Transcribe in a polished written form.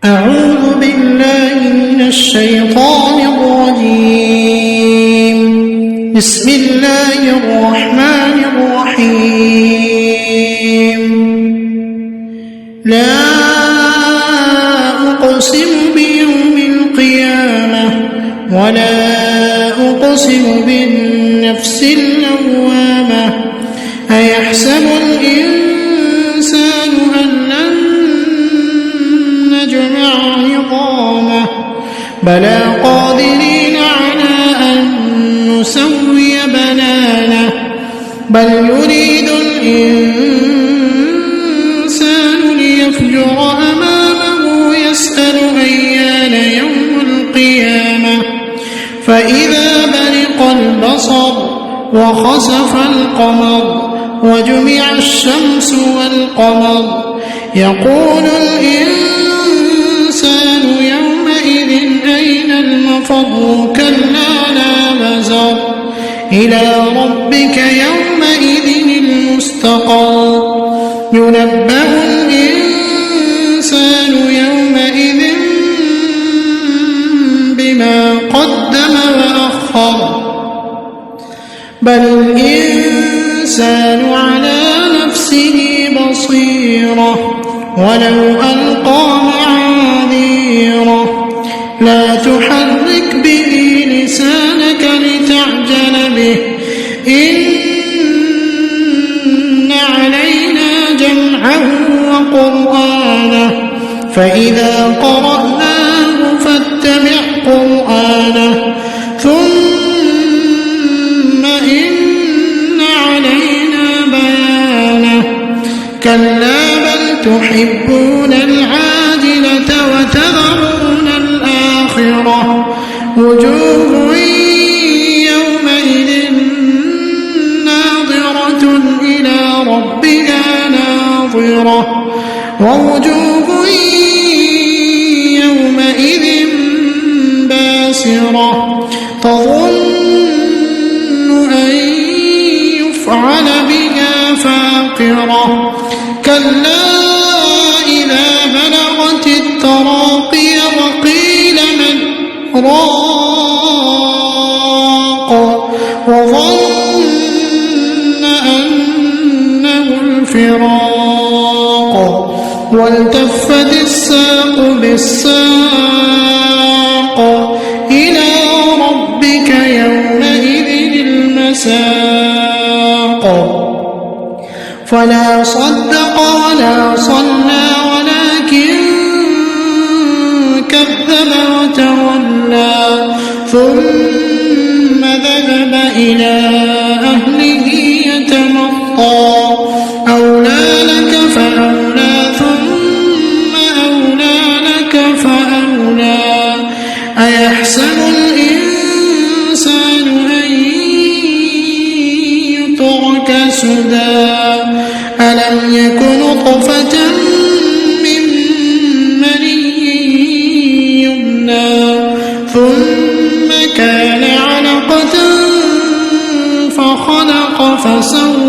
أعوذ بالله من الشيطان الرجيم. بسم الله الرحمن الرحيم. لا أقسم بيوم القيامة ولا أقسم بالنفس اللوامة أيحسب الإنسان أن لن نجمع عظامه بلى قادرين على أن نسوي بنانه بل يريد الإنسان ليفجر أمامه يسأل أيان يوم القيامة فإذا برق البصر وخسف القمر وجمع الشمس والقمر يقول الإنسان يومئذ أين المفر كلا لا وزر إلى ربك يومئذ المستقر ينبأ الإنسان يومئذ بما قدم وأخر بل الإنسان على نفسه بصيرة ولو ألقى معاذيره لا تحرك به لسانك لتعجل به إن علينا جمعه وقرآنه فإذا قرأناه فاتبع قرآنه ثم إن علينا بيانه كلا بل تحبون العاجلة وتذرون الآخرة وجوه يومئذ ناظرة إلى ربها ناظرة ووجوه يومئذ باسرة تظن أن يفعل بها فاقرة كلا إذا بلغت التراقي وقيل من راق وظن أنه الفراق والتفت الساق بالساق إلى ربك يومئذ المساق فلا صدق ولا صلى ولكن كذب وتولى ثم ذهب إلى أهله يتمطى أولى لك فأولى ثم أولى لك فأولى أيحسب الإنسان أن يترك سدى ألم يك نطفة من مني يمنى ثم كان علقة فخلق فسوى